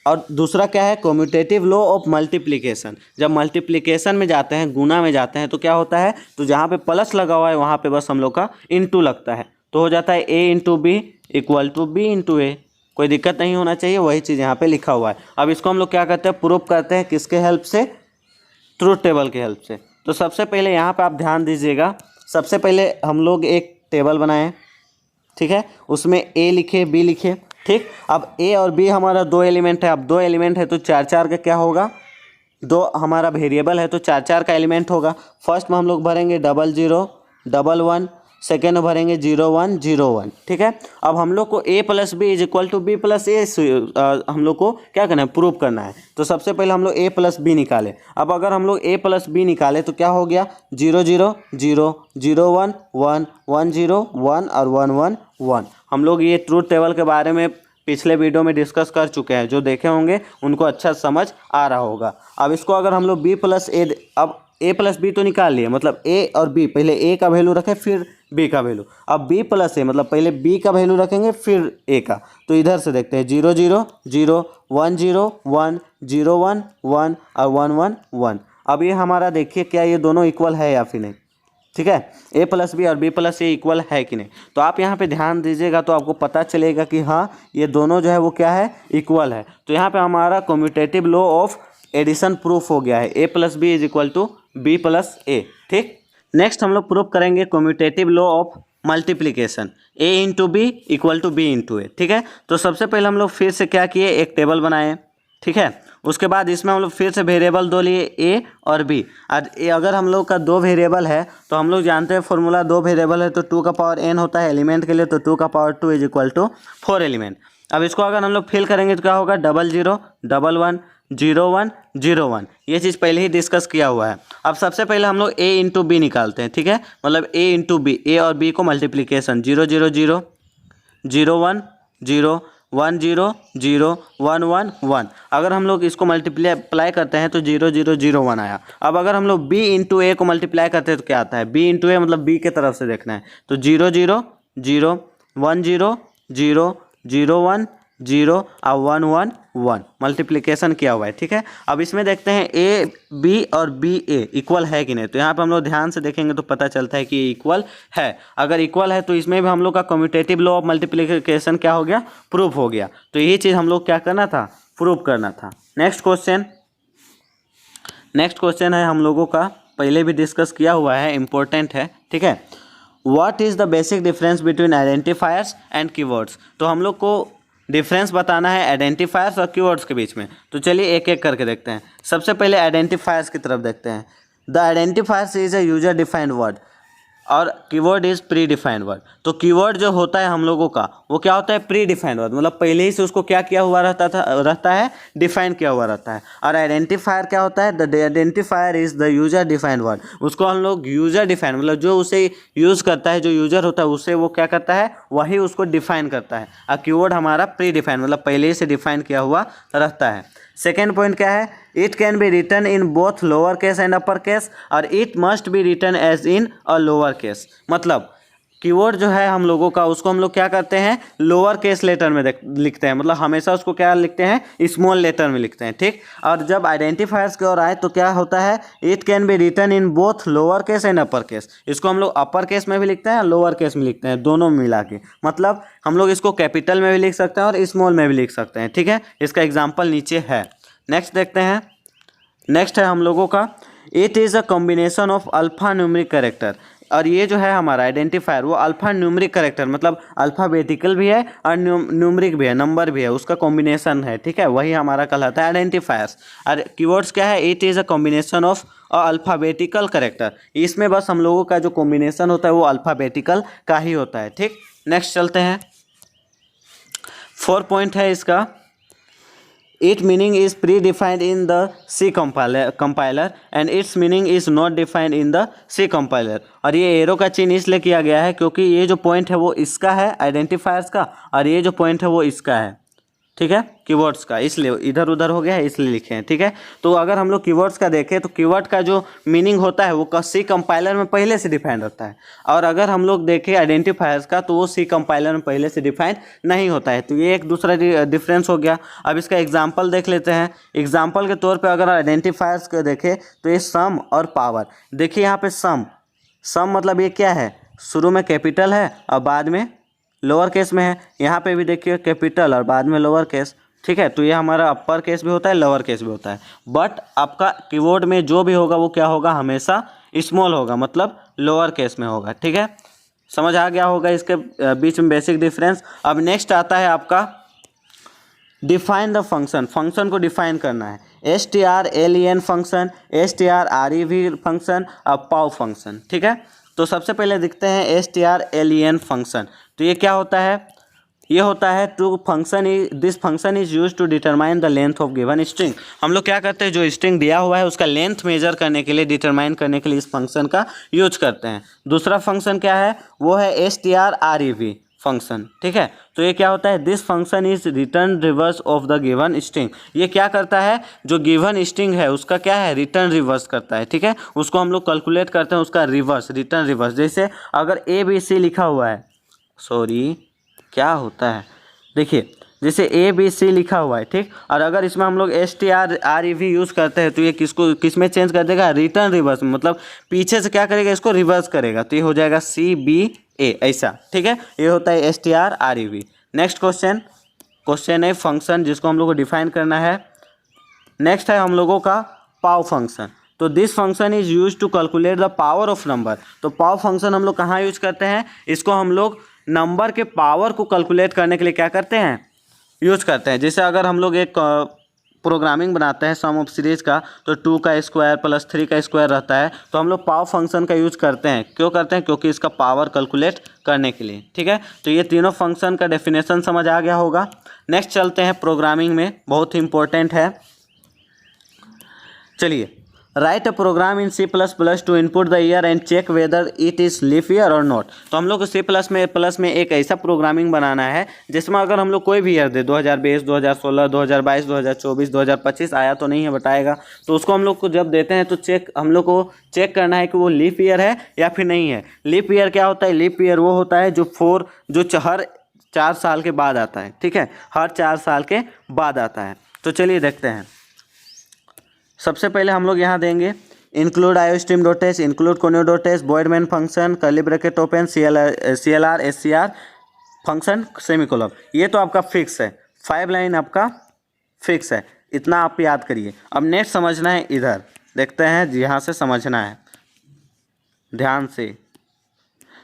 A: और दूसरा क्या है, कम्यूटेटिव लॉ ऑफ मल्टीप्लिकेशन। जब मल्टीप्लिकेशन में जाते हैं, गुना में जाते हैं, तो क्या होता है, तो जहाँ पे प्लस लगा हुआ है वहाँ पे बस हम लोग का इंटू लगता है, तो हो जाता है a × b = b × a। कोई दिक्कत नहीं होना चाहिए, वही चीज़ यहाँ पे लिखा हुआ है। अब इसको हम लोग क्या करते हैं, प्रूफ करते हैं, किसके हेल्प से, ट्रूथ टेबल के हेल्प से। तो सबसे पहले यहाँ पे आप ध्यान दीजिएगा, सबसे पहले हम लोग एक टेबल बनाएं, ठीक है, उसमें a लिखे, b लिखे, ठीक। अब a और b हमारा 2 एलिमेंट है। अब 2 एलिमेंट है तो 4-4 का क्या होगा, 2 हमारा वेरिएबल है तो 4-4 का एलिमेंट होगा। फर्स्ट में हम लोग भरेंगे 00, 11, सेकेंड में भरेंगे 01, 01, ठीक है। अब हम लोग को a + b = b + a हम लोग को क्या करना है, प्रूव करना है। तो सबसे पहले हम लोग a + b निकालें। अब अगर हम लोग a + b निकालें तो क्या हो गया, 0 0 0 0 1 1 1 0 1 और 1 1 1। हम लोग ये ट्रूथ टेबल के बारे में पिछले वीडियो में डिस्कस कर चुके हैं, जो देखे होंगे उनको अच्छा समझ आ रहा होगा। अब इसको अगर हम लोग b + a, अब a + b तो निकाल लिए, मतलब a और b, पहले a का वैल्यू रखें फिर b का वैल्यू। अब b + a मतलब पहले b का वैल्यू रखेंगे फिर a का। तो इधर से देखते हैं, 0 0 0 1 0 1 0 1 1 और 1 1 1। अब ये हमारा देखिए क्या ये दोनों इक्वल है या फिर नहीं, ठीक है, a + b और b + a इक्वल है कि नहीं। तो आप यहाँ पे ध्यान दीजिएगा तो आपको पता चलेगा कि हाँ ये दोनों जो है वो क्या है, इक्वल है। तो यहाँ पे हमारा commutative law of addition proof हो गया है, a + b = b + a, ठीक। नेक्स्ट हम लोग प्रूफ करेंगे commutative law of multiplication, a × b = b × a, ठीक है। तो सबसे पहले हम लोग फिर से क्या किए, एक टेबल बनाए, ठीक है। उसके बाद इसमें हम लोग फिर से वेरिएबल 2 लिए, a और b। अगर हम लोग का 2 वेरिएबल है तो हम लोग जानते हैं फॉर्मूला, 2 वेरिएबल है तो 2 का पावर n होता है एलिमेंट के लिए, तो 2 का पावर 2 = 4 एलिमेंट। अब इसको अगर हम लोग फिल करेंगे तो क्या होगा, 00 11 01 01। ये चीज़ पहले ही डिस्कस किया हुआ है। अब सबसे पहले हम लोग a × b निकालते हैं, ठीक है, मतलब a × b, a और b को मल्टीप्लिकेशन, 0 0 0 0 1 0 1 0 0 1 1 1। अगर हम लोग इसको मल्टीप्लाई करते हैं तो 0 0 0 1 आया। अब अगर हम लोग b × a को मल्टीप्लाई करते हैं तो क्या आता है, b × a मतलब b के तरफ से देखना है, तो 0 0 0 1 0 0 0 1 0 और 1 1 1 मल्टीप्लिकेशन किया हुआ है। ठीक है, अब इसमें देखते हैं ए बी और बी ए इक्वल है कि नहीं। तो यहाँ पे हम लोग ध्यान से देखेंगे तो पता चलता है कि ये इक्वल है। अगर इक्वल है तो इसमें भी हम लोग का कम्यूटेटिव लॉ ऑफ मल्टीप्लिकेशन क्या हो गया, प्रूफ हो गया। तो यही चीज़ हम लोग क्या करना था, प्रूफ करना था। नेक्स्ट क्वेश्चन है हम लोगों का, पहले भी डिस्कस किया हुआ है, इंपॉर्टेंट है। ठीक है, what is the basic difference between identifiers and keywords. तो हम लोग को डिफरेंस बताना है आइडेंटिफायर्स और कीवर्ड्स के बीच में। तो चलिए एक एक करके देखते हैं। सबसे पहले आइडेंटिफायर्स की तरफ देखते हैं। The identifiers is a user defined word और keyword is pre defined word. तो कीवर्ड जो होता है हम लोगों का वो क्या होता है, प्री डिफाइंड वर्ड, मतलब पहले ही से उसको क्या किया हुआ रहता है, डिफाइन किया हुआ रहता है। और आइडेंटिफायर क्या होता है, the identifier is the user defined word. उसको हम लोग यूजर डिफाइंड, मतलब जो उसे यूज़ करता है, जो यूजर होता है उसे वो क्या करता है, वही उसको डिफाइन करता है। और कीवर्ड हमारा प्री डिफाइंड, मतलब पहले ही से डिफाइन किया हुआ रहता है। सेकेंड पॉइंट क्या है, it can be written in both lower case and upper case और it must be written as in a lower case. मतलब कीवर्ड जो है हम लोगों का, उसको हम लोग क्या करते हैं, लोअर केस लेटर में लिखते हैं, मतलब हमेशा उसको क्या लिखते हैं, स्मॉल लेटर में लिखते हैं। ठीक, और जब आइडेंटिफायर्स की ओर आए तो क्या होता है, it can be written in both lower case and upper case. इसको हम लोग अपर केस में भी लिखते हैं, लोअर केस में लिखते हैं, दोनों मिला के। मतलब हम लोग इसको कैपिटल में भी लिख सकते हैं और स्मॉल में भी लिख सकते हैं। ठीक है, इसका एग्जाम्पल नीचे है। नेक्स्ट देखते हैं। नेक्स्ट है हम लोगों का, it is a combination of alpha numeric character. और ये जो है हमारा आइडेंटिफायर वो अल्फा न्यूमरिक कैरेक्टर, मतलब अल्फ़ाबेटिकल भी है और न्यूमरिक भी है, नंबर भी है, उसका कॉम्बिनेशन है। ठीक है, वही हमारा कहलाता है आइडेंटिफायर्स। और कीवर्ड्स क्या है, it is a combination of alphabetical character. इसमें बस हम लोगों का जो कॉम्बिनेशन होता है वो अल्फ़ाबेटिकल का ही होता है। ठीक, नेक्स्ट चलते हैं। 4 पॉइंट है इसका, its meaning is predefined in the C compiler and its meaning is not defined in the C compiler। और ये एरो का चिन्ह इसलिए किया गया है क्योंकि ये जो पॉइंट है वो इसका है आइडेंटिफायर्स का, और ये जो पॉइंट है वो इसका है। ठीक है, कीवर्ड्स का, इसलिए इधर उधर हो गया है इसलिए लिखे हैं। ठीक है, तो अगर हम लोग कीवर्ड्स का देखें तो कीवर्ड का जो मीनिंग होता है वो सी कंपाइलर में पहले से डिफाइंड रहता है, और अगर हम लोग देखें आइडेंटिफायर्स का तो वो सी कंपाइलर में पहले से डिफाइंड नहीं होता है। तो ये एक दूसरा डिफरेंस हो गया। अब इसका एग्जाम्पल देख लेते हैं। एग्जाम्पल के तौर पर अगर आइडेंटिफायर्स को देखें तो ये सम और पावर। देखिए यहाँ पे सम मतलब ये क्या है, शुरू में कैपिटल है और बाद में लोअर केस में है। यहाँ पे भी देखिए कैपिटल और बाद में लोअर केस। ठीक है, तो ये हमारा अपर केस भी होता है, लोअर केस भी होता है। बट आपका कीवर्ड में जो भी होगा वो क्या होगा, हमेशा स्मॉल होगा, मतलब लोअर केस में होगा। ठीक है, समझ आ गया होगा इसके बीच में बेसिक डिफरेंस। अब नेक्स्ट आता है आपका डिफाइन द फंक्शन। फंक्शन को डिफाइन करना है। strlen फंक्शन, strrev फंक्शन और पाव फंक्शन। ठीक है, तो सबसे पहले देखते हैं strlen फंक्शन। तो ये क्या होता है, ये होता है to function this function is use to determine the length of given string. हम लोग क्या करते हैं, जो स्ट्रिंग दिया हुआ है उसका लेंथ मेजर करने के लिए, डिटरमाइन करने के लिए इस फंक्शन का यूज करते हैं। दूसरा फंक्शन क्या है, वो है strrev फंक्शन। ठीक है, तो ये क्या होता है, this function is return reverse of the given string. ये क्या करता है, जो गिवन स्ट्रिंग है उसका क्या है, रिटर्न रिवर्स करता है। ठीक है, उसको हम लोग कैलकुलेट करते हैं, उसका रिवर्स, रिटर्न रिवर्स। जैसे अगर ABC लिखा हुआ है, सॉरी क्या होता है, देखिए जैसे ABC लिखा हुआ है, ठीक, और अगर इसमें हम लोग strrev यूज़ करते हैं तो ये किस में चेंज कर देगा, रिटर्न रिवर्स, मतलब पीछे से क्या करेगा, इसको रिवर्स करेगा। तो ये हो जाएगा CBA ऐसा। ठीक है, ये होता है strrev। नेक्स्ट क्वेश्चन है फंक्शन, जिसको हम लोग को डिफाइन करना है। नेक्स्ट है हम लोगों का पाव फंक्शन। तो this function is use to calculate the power of number. तो पाव फंक्शन हम लोग कहाँ यूज करते हैं, इसको हम लोग नंबर के पावर को कैलकुलेट करने के लिए क्या करते हैं, यूज करते हैं। जैसे अगर हम लोग एक प्रोग्रामिंग बनाते हैं सम ऑफ सीरीज का, तो 2 का स्क्वायर प्लस 3 का स्क्वायर रहता है, तो हम लोग पाव फंक्शन का यूज करते हैं। क्यों करते हैं, क्योंकि इसका पावर कैलकुलेट करने के लिए। ठीक है, तो ये तीनों फंक्शन का डेफिनेशन समझ आ गया होगा। नेक्स्ट चलते हैं प्रोग्रामिंग में, बहुत ही इंपॉर्टेंट है। चलिए, write a program in C++ to input the year and check whether it is leaf year और नॉट। तो हम लोग को C++ में एक ऐसा प्रोग्रामिंग बनाना है जिसमें अगर हम लोग कोई भी ईयर दे, 2020, 2016, 2022, 2024, 2025 आया तो नहीं है बताएगा, तो उसको हम लोग को जब देते हैं तो हम लोग को चेक करना है कि वो लीफ ईयर है या फिर नहीं है। लीफ ईयर क्या होता है, लीफ ईयर वो होता है जो हर 4 साल के बाद आता है, ठीक है, हर 4 साल के बाद आता है। तो चलिए देखते हैं। सबसे पहले हम लोग यहाँ देंगे include iostream dot h, include conio dot h, void main function, curly bracket open, CLR SCR function semicolon. ये तो आपका फिक्स है, 5 लाइन आपका फिक्स है, इतना आप याद करिए। अब नेक्स्ट समझना है, इधर देखते हैं, यहाँ से समझना है ध्यान से।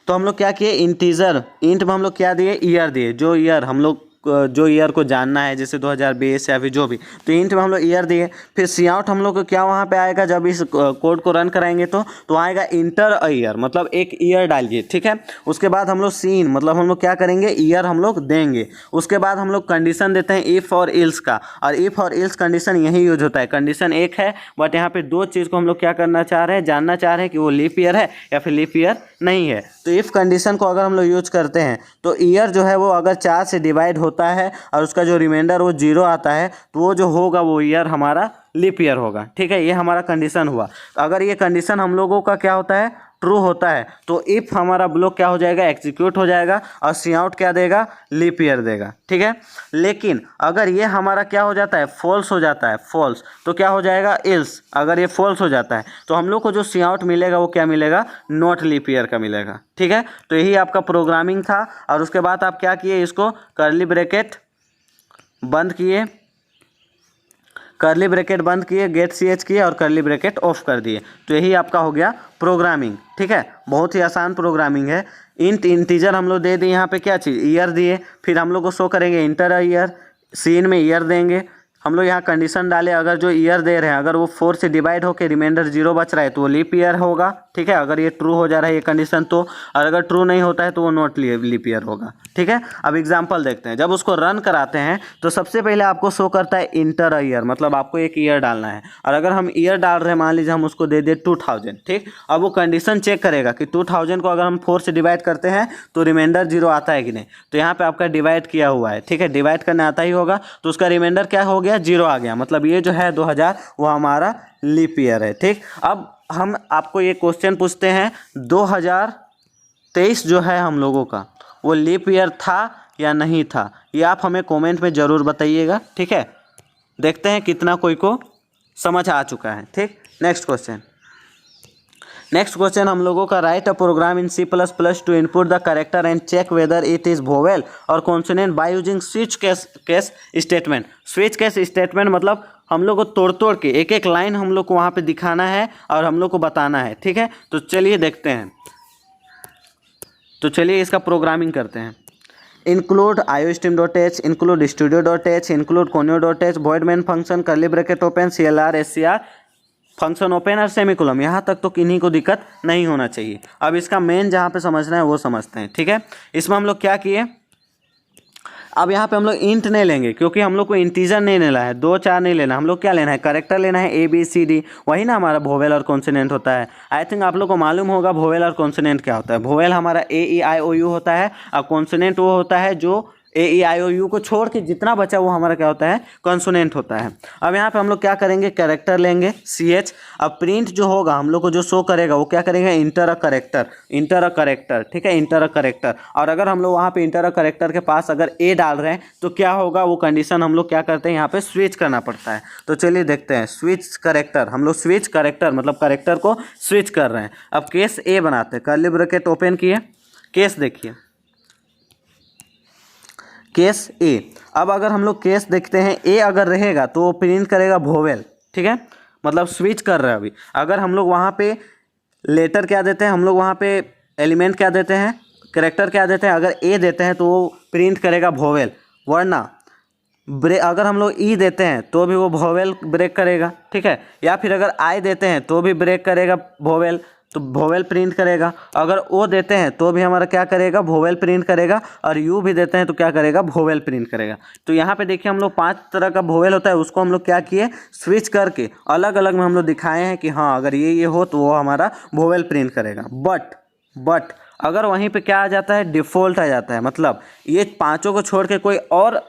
A: तो हम लोग क्या किए, इंटीजर इंट में हम लोग क्या दिए, ईयर दिए, जो ईयर हम लोग जो ईयर को जानना है, जैसे 2020 या फिर जो भी, तो इंट में हम लोग ईयर दिए। फिर सी आउट हम लोग को क्या वहाँ पे आएगा, जब इस कोड को रन कराएंगे तो आएगा इंटर अ ईयर, मतलब एक ईयर डालिए, ठीक है। उसके बाद हम लोग सीन, मतलब हम लोग क्या करेंगे, ईयर हम लोग देंगे। उसके बाद हम लोग कंडीशन देते हैं इफ़ और इल्स का, और इफ़ और इल्स कंडीशन यही यूज होता है। कंडीशन एक है, बट यहाँ पे 2 चीज़ को हम लोग क्या करना चाह रहे हैं, जानना चाह रहे हैं कि वो लीप ईयर है या फिर लीप ईयर नहीं है। तो इफ़ कंडीशन को अगर हम लोग यूज करते हैं तो ईयर जो है वो अगर 4 से डिवाइड होता है और उसका जो रिमाइंडर वो 0 आता है, तो वो जो होगा वो ईयर हमारा लीप ईयर होगा, ठीक है। ये हमारा कंडीशन हुआ। अगर ये कंडीशन हम लोगों का क्या होता है, ट्रू होता है, तो इफ़ हमारा ब्लॉक क्या हो जाएगा, एग्जीक्यूट हो जाएगा, और सी आउट क्या देगा, लीप ईयर देगा, ठीक है। लेकिन अगर ये हमारा क्या हो जाता है, फॉल्स हो जाता है, फॉल्स, तो क्या हो जाएगा, इल्स। अगर ये फॉल्स हो जाता है तो हम लोग को जो सी आउट मिलेगा वो क्या मिलेगा, नॉट लीप ईयर का मिलेगा, ठीक है। तो यही आपका प्रोग्रामिंग था। और उसके बाद आप क्या किए, इसको कर्ली ब्रैकेट बंद किए, कर्ली ब्रैकेट बंद किए, गेट ch किए और कर्ली ब्रैकेट ऑफ कर दिए। तो यही आपका हो गया प्रोग्रामिंग, ठीक है। बहुत ही आसान प्रोग्रामिंग है। इंटीजर हम लोग दे दिए, यहाँ पे क्या चीज़, ईयर दिए, फिर हम लोग को शो करेंगे इंटर ईयर, सीन में ईयर देंगे, हम लोग यहाँ कंडीशन डाले, अगर जो ईयर दे रहे हैं अगर वो 4 से डिवाइड होकर रिमाइंडर 0 बच रहा है तो वो लीप ईयर होगा, ठीक है। अगर ये ट्रू हो जा रहा है ये कंडीशन तो, और अगर ट्रू नहीं होता है तो वो नॉट लीप ईयर होगा, ठीक है। अब एग्जांपल देखते हैं। जब उसको रन कराते हैं तो सबसे पहले आपको शो करता है इंटर ईयर, मतलब आपको एक ईयर डालना है। और अगर हम ईयर डाल रहे हैं, मान लीजिए हम उसको दे दे 2000, ठीक। अब वो कंडीशन चेक करेगा कि 2000 को अगर हम 4 से डिवाइड करते हैं तो रिमाइंडर 0 आता है कि नहीं। तो यहाँ पे आपका डिवाइड किया हुआ है, ठीक है, डिवाइड करने आता ही होगा, तो उसका रिमाइंडर क्या हो गया, 0 आ गया, मतलब ये जो है 2000 वो हमारा लीप ईयर है, ठीक। अब हम आपको ये क्वेश्चन पूछते हैं, 2023 जो है हम लोगों का वो लीप ईयर था या नहीं था, ये आप हमें कमेंट में ज़रूर बताइएगा, ठीक है। देखते हैं कितना कोई को समझ आ चुका है, ठीक। नेक्स्ट क्वेश्चन हम लोगों का, write a program in C++ to input the character and check whether it is vowel और consonant by using switch case statement. Switch case statement मतलब हम लोग को तोड़ के एक एक लाइन हम लोग को वहाँ पे दिखाना है और हम लोग को बताना है, ठीक है। तो चलिए देखते हैं, तो चलिए इसका प्रोग्रामिंग करते हैं। Include iostream.h, include studio.h, include conio.h, void main function, curly bracket open, CLR SCR function open और सेमीकोलन। यहाँ तक तो किन्हीं को दिक्कत नहीं होना चाहिए। अब इसका मेन जहाँ पे समझना है वो समझते हैं, ठीक है। इसमें हम लोग क्या किए, अब यहाँ पे हम लोग इंट नहीं लेंगे क्योंकि हम लोग को इंटीजर नहीं लेना है, 2 4 नहीं लेना, हम लोग क्या लेना है, कैरेक्टर लेना है, ABCD, वही ना हमारा वोवेल और कॉन्सोनेंट होता है। आई थिंक आप लोग को मालूम होगा वोवेल और कॉन्सोनेंट क्या होता है। वोवेल हमारा AEIOU होता है और कॉन्सोनेंट वो होता है जो AEIOU को छोड़ के जितना बचा वो हमारा क्या होता है, कॉन्सोनेंट होता है। अब यहाँ पे हम लोग क्या करेंगे, कैरेक्टर लेंगे CH। अब प्रिंट जो होगा हम लोग को जो शो करेगा वो क्या करेंगे, इंटर अ कैरेक्टर, ठीक है, इंटर अ कैरेक्टर। और अगर हम लोग वहाँ पे इंटर अ कैरेक्टर के पास अगर A डाल रहे हैं तो क्या होगा, वो कंडीशन हम लोग क्या करते हैं, यहाँ पे स्विच करना पड़ता है। तो चलिए देखते हैं, स्विच कैरेक्टर, हम लोग स्विच कैरेक्टर मतलब कैरेक्टर को स्विच कर रहे हैं। अब केस A बनाते हैं, कर्ली ब्रैकेट ओपन किए, केस देखिए, केस A। अब अगर हम लोग केस देखते हैं, A अगर रहेगा तो वो प्रिंट करेगा वोवेल, ठीक है, मतलब स्विच कर रहे हैं अभी। अगर हम लोग वहाँ पे लेटर क्या देते हैं, हम लोग वहाँ पे एलिमेंट क्या देते हैं, कैरेक्टर क्या देते हैं, अगर A देते हैं तो वो प्रिंट करेगा वोवेल, वरना अगर हम लोग E देते हैं तो भी वो वोवेल ब्रेक करेगा, ठीक है। या फिर अगर I देते हैं तो भी ब्रेक करेगा वोवेल, तो वोवेल प्रिंट करेगा। अगर O देते हैं तो भी हमारा क्या करेगा, वोवेल प्रिंट करेगा। और U भी देते हैं तो क्या करेगा, वोवेल प्रिंट करेगा। तो यहाँ पे देखिए हम लोग 5 तरह का वोवेल होता है, उसको हम लोग क्या किए, स्विच करके अलग अलग में हम लोग दिखाए हैं कि हाँ अगर ये हो तो वो हमारा वोवेल प्रिंट करेगा। बट अगर वहीं पे क्या आ जाता है, डिफ़ॉल्ट आ जाता है, मतलब ये 5 को छोड़ के कोई और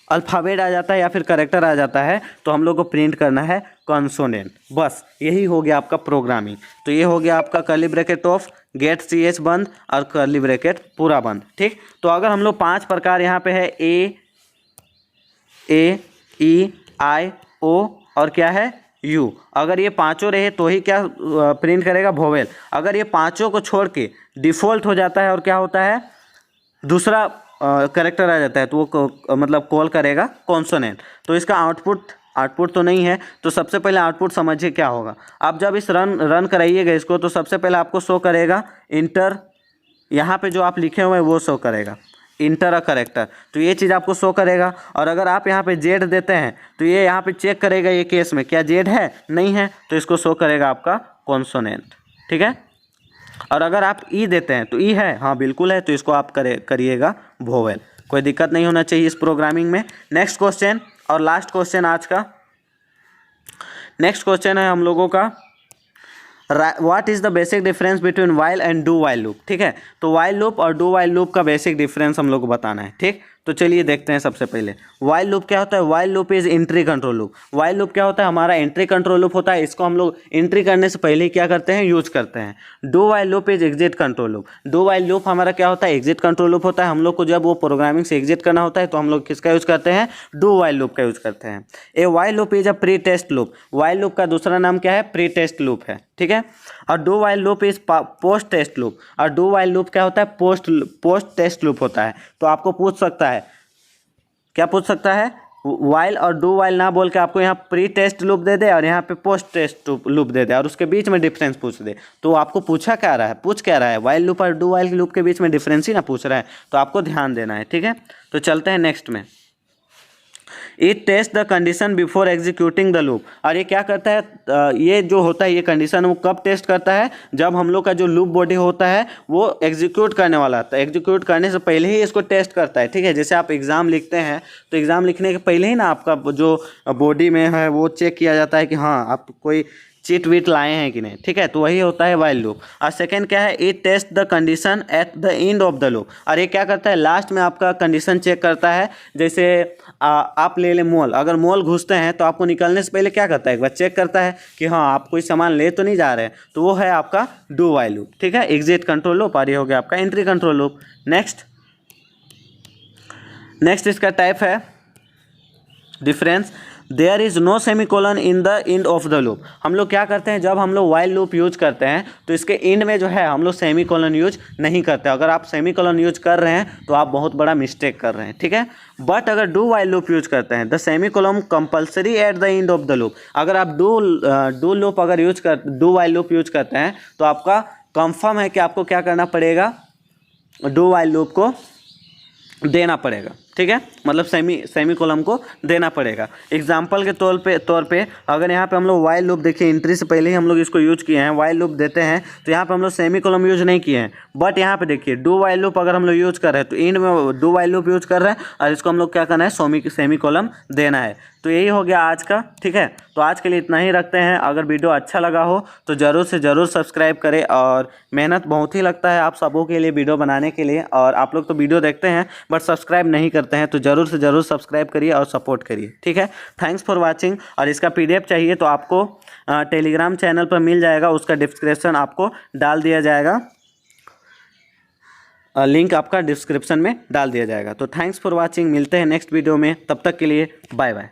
A: अल्फ़ाबेट आ जाता है या फिर कैरेक्टर आ जाता है तो हम लोग को प्रिंट करना है कॉन्सोनेंट। बस यही हो गया आपका प्रोग्रामिंग। तो ये हो गया आपका curly bracket of get ch बंद और कर्ली ब्रैकेट पूरा बंद। ठीक, तो अगर हम लोग 5 प्रकार यहाँ पे है ए ई आई ओ और क्या है यू, अगर ये पांचों रहे तो ही क्या प्रिंट करेगा वोवेल। अगर ये पांचों को छोड़ के डिफ़ॉल्ट हो जाता है और क्या होता है दूसरा करेक्टर आ जाता है तो वो मतलब कॉल करेगा कॉन्सोनेंट। तो इसका आउटपुट तो नहीं है। तो सबसे पहले आउटपुट समझिए क्या होगा। आप जब इस रन कराइएगा इसको तो सबसे पहले आपको शो करेगा इंटर, यहाँ पे जो आप लिखे हुए हैं वो शो करेगा इंटर अ करेक्टर, तो ये चीज़ आपको शो करेगा। और अगर आप यहाँ पे जेड देते हैं तो ये यहाँ पे चेक करेगा ये केस में क्या जेड है, नहीं है, तो इसको शो करेगा आपका कॉन्सोनेंट। ठीक है, और अगर आप ई देते हैं तो ई है, हाँ बिल्कुल है, तो इसको आप करिएगा वोवेल। कोई दिक्कत नहीं होना चाहिए इस प्रोग्रामिंग में। नेक्स्ट क्वेश्चन और लास्ट क्वेश्चन आज का। नेक्स्ट क्वेश्चन है हम लोगों का what is the basic difference between while and do while loop. ठीक है, तो वाइल लूप और डू वाइल लूप का बेसिक डिफरेंस हम लोग को बताना है। ठीक, तो चलिए देखते हैं। सबसे पहले वाइल लूप क्या होता है। While loop is entry control loop. While loop क्या होता है, हमारा एंट्री कंट्रोल लूप होता है। इसको हम लोग एंट्री करने से पहले ही क्या करते हैं, यूज करते हैं। Do while loop is exit control loop. Do while loop हमारा क्या होता है, एग्जिट कंट्रोल लूप होता है। हम लोग को जब वो प्रोग्रामिंग से एग्जिट करना होता है तो हम लोग किसका यूज करते हैं, डू वाइल लूप का यूज करते हैं। A while loop is a pre test loop. While loop का दूसरा नाम क्या है, प्री टेस्ट लूप है। ठीक है, और do while loop is post test loop. और डू वाइल लूप क्या होता है, पोस्ट टेस्ट लूप होता है। तो आपको पूछ सकता है, क्या पूछ सकता है, वाइल और डू वाइल ना बोल के आपको यहाँ प्री टेस्ट लूप दे दे और यहाँ पे पोस्ट टेस्ट लूप दे दे और उसके बीच में डिफरेंस पूछ दे, तो आपको पूछ क्या रहा है, वाइल लूप और डू वाइल लूप के बीच में डिफरेंस ही ना पूछ रहा है, तो आपको ध्यान देना है। ठीक है, तो चलते हैं नेक्स्ट में। It taste the condition before executing the loop. और ये क्या करता है, ये जो होता है ये कंडीशन वो कब टेस्ट करता है, जब हम लोग का जो लूप बॉडी होता है वो एग्जीक्यूट करने वाला होता है। एग्जीक्यूट करने से पहले ही इसको टेस्ट करता है। ठीक है, जैसे आप एग्ज़ाम लिखते हैं तो एग्ज़ाम लिखने के पहले ही ना आपका जो बॉडी में है वो चेक किया जाता है कि हाँ आप कोई चीट वीट लाए हैं कि नहीं। ठीक है, तो वही होता है वाइल लूप। और सेकंड क्या है, it taste the condition at the end of the loop. और ये क्या करता है, लास्ट में आपका कंडीशन चेक करता है। जैसे आप ले लें मोल, अगर मोल घुसते हैं तो आपको निकलने से पहले क्या करता है, एक बार चेक करता है कि हाँ आप कोई सामान ले तो नहीं जा रहे हैं, तो वो है आपका डू वाइल लूप। ठीक है, एग्जिट कंट्रोल लूप, और ये हो गया आपका एंट्री कंट्रोल लूप। नेक्स्ट इसका टाइप है difference, there is no semicolon in the end of the loop. हम लोग क्या करते हैं, जब हम लोग वाइल लूप यूज करते हैं तो इसके एंड में जो है हम लोग सेमीकोलन यूज नहीं करते। अगर आप सेमीकोलन यूज कर रहे हैं तो आप बहुत बड़ा मिस्टेक कर रहे हैं। ठीक है, बट अगर डू वाइल लूप यूज करते हैं the semicolon compulsory at the end of the loop. अगर आप डू वाइल लूप यूज करते हैं तो आपका कंफर्म है कि आपको क्या करना पड़ेगा, डू वाइल लूप को देना पड़ेगा। ठीक है, मतलब सेमीकोलन को देना पड़ेगा। एग्जाम्पल के तौर पे अगर यहाँ पे हम लोग वाइल लूप देखिए, एंट्री से पहले ही हम लोग इसको यूज किए हैं, वाइल लूप देते हैं तो यहाँ पे हम लोग सेमीकोलन यूज नहीं किए हैं। बट यहाँ पे देखिए डू वाइल लूप अगर हम लोग यूज कर रहे हैं तो एंड में डू वाइल लूप यूज कर रहे हैं और इसको हम लोग क्या करना है, सेमीकोलन देना है। तो यही हो गया आज का। ठीक है, तो आज के लिए इतना ही रखते हैं। अगर वीडियो अच्छा लगा हो तो ज़रूर से ज़रूर सब्सक्राइब करें। और मेहनत बहुत ही लगता है आप सबों के लिए वीडियो बनाने के लिए, और आप लोग तो वीडियो देखते हैं बट सब्सक्राइब नहीं करते हैं, तो ज़रूर से ज़रूर सब्सक्राइब करिए और सपोर्ट करिए। ठीक है, थैंक्स फॉर वाचिंग। और इसका PDF चाहिए तो आपको टेलीग्राम चैनल पर मिल जाएगा, उसका डिस्क्रिप्शन आपको डाल दिया जाएगा, लिंक आपका डिस्क्रिप्शन में डाल दिया जाएगा। तो थैंक्स फॉर वाचिंग, मिलते हैं नेक्स्ट वीडियो में, तब तक के लिए बाय बाय।